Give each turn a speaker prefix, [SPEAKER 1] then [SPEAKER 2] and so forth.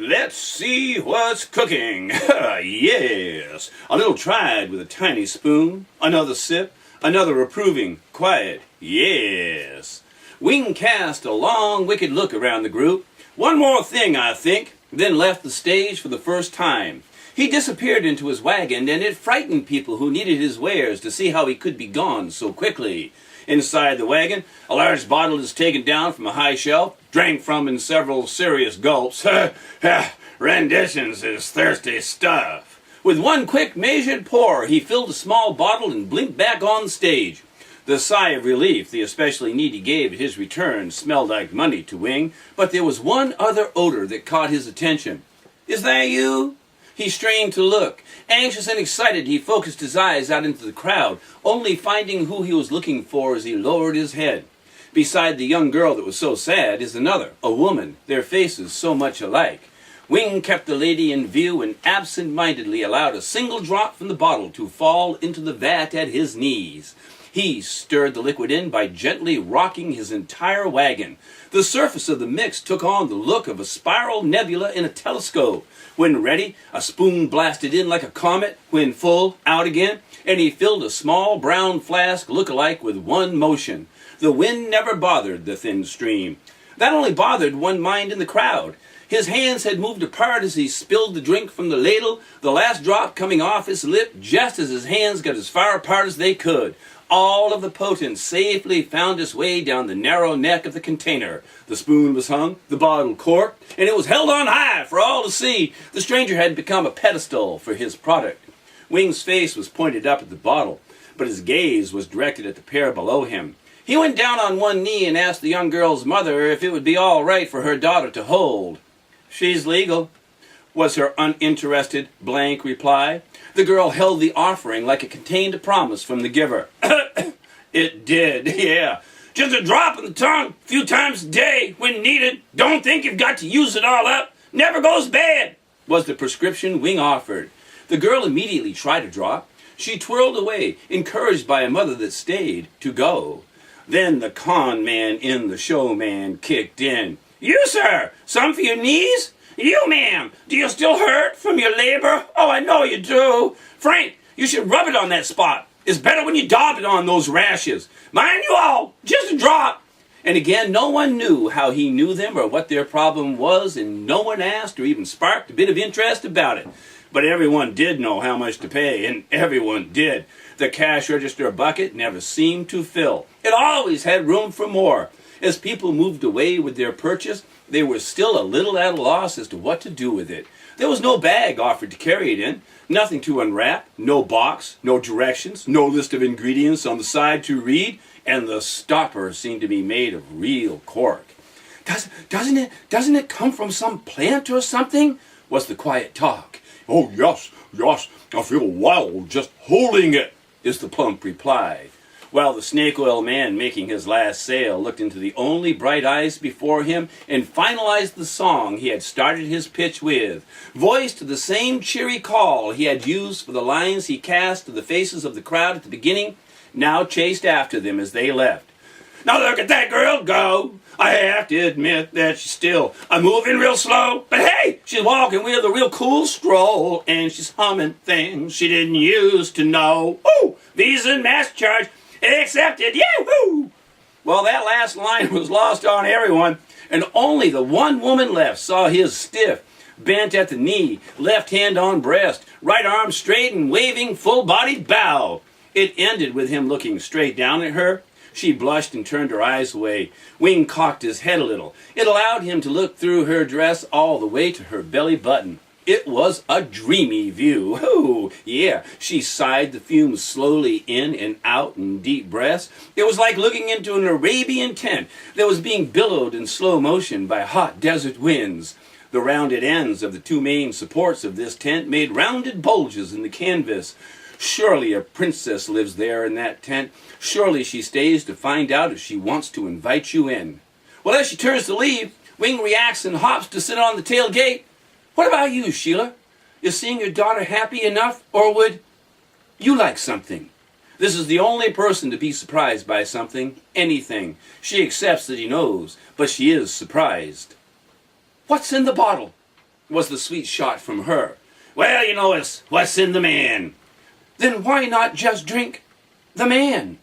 [SPEAKER 1] Let's see what's cooking. Yes. A little tried with a tiny spoon. Another sip. Another approving, quiet, yes. Wing cast a long, wicked look around the group. One more thing, I think, then left the stage for the first time. He disappeared into his wagon, and it frightened people who needed his wares to see how he could be gone so quickly. Inside the wagon, a large bottle is taken down from a high shelf, drank from in several serious gulps. Renditions is thirsty stuff. With one quick, measured pour, he filled a small bottle and blinked back on the stage. The sigh of relief the especially needy gave at his return smelled like money to Wing, but there was one other odor that caught his attention. "Is that you?" He strained to look. Anxious and excited, he focused his eyes out into the crowd, only finding who he was looking for as he lowered his head. Beside the young girl that was so sad is another, a woman, their faces so much alike. Wing kept the lady in view and absent-mindedly allowed a single drop from the bottle to fall into the vat at his knees. He stirred the liquid in by gently rocking his entire wagon. The surface of the mix took on the look of a spiral nebula in a telescope. When ready, a spoon blasted in like a comet. When full, out again, and he filled a small brown flask look-alike with one motion. The wind never bothered the thin stream. That only bothered one mind in the crowd. His hands had moved apart as he spilled the drink from the ladle, the last drop coming off his lip just as his hands got as far apart as they could. All of the potent safely found its way down the narrow neck of the container. The spoon was hung, the bottle corked, and it was held on high for all to see. The stranger had become a pedestal for his product. Wing's face was pointed up at the bottle, but his gaze was directed at the pair below him. He went down on one knee and asked the young girl's mother if it would be all right for her daughter to hold. "She's legal," was her uninterested, blank reply. The girl held the offering like it contained a promise from the giver. "It did, yeah. Just a drop in the tongue, a few times a day, when needed. Don't think you've got to use it all up. Never goes bad," was the prescription Wing offered. The girl immediately tried a drop. She twirled away, encouraged by a mother that stayed to go. Then the con man in the showman kicked in. "You, sir, some for your knees? You, ma'am, do you still hurt from your labor? Oh, I know you do. Frank, you should rub it on that spot. It's better when you daub it on those rashes. Mind you all, just a drop." And again, no one knew how he knew them or what their problem was, and no one asked or even sparked a bit of interest about it. But everyone did know how much to pay, and everyone did. The cash register bucket never seemed to fill. It always had room for more. As people moved away with their purchase, they were still a little at a loss as to what to do with it. There was no bag offered to carry it in, nothing to unwrap, no box, no directions, no list of ingredients on the side to read, and the stopper seemed to be made of real cork. Doesn't it come from some plant or something?" was the quiet talk. "Oh, yes, I feel wild just holding it," is the plump reply. While the snake oil man making his last sale looked into the only bright eyes before him and finalized the song he had started his pitch with, voiced the same cheery call he had used for the lines he cast to the faces of the crowd at the beginning, now chased after them as they left. "Now look at that girl go. I have to admit that she's still moving real slow. But hey, she's walking with a real cool stroll, and she's humming things she didn't used to know. Ooh, Visa and MasterCharge accepted, yahoo!" Well, that last line was lost on everyone, and only the one woman left saw his stiff, bent at the knee, left hand on breast, right arm straight and waving full-bodied bow. It ended with him looking straight down at her. She blushed and turned her eyes away. Wing cocked his head a little. It allowed him to look through her dress all the way to her belly button. It was a dreamy view. Oh, yeah. She sighed the fumes slowly in and out in deep breaths. It was like looking into an Arabian tent that was being billowed in slow motion by hot desert winds. The rounded ends of the two main supports of this tent made rounded bulges in the canvas. Surely a princess lives there in that tent. Surely she stays to find out if she wants to invite you in. Well, as she turns to leave, Wing reacts and hops to sit on the tailgate. What about you, Sheila? Is seeing your daughter happy enough, or would you like something? This is the only person to be surprised by something, anything. She accepts that he knows, but she is surprised. What's in the bottle? was the sweet shot from her. Well, it's what's in the man. Then why not just drink the man?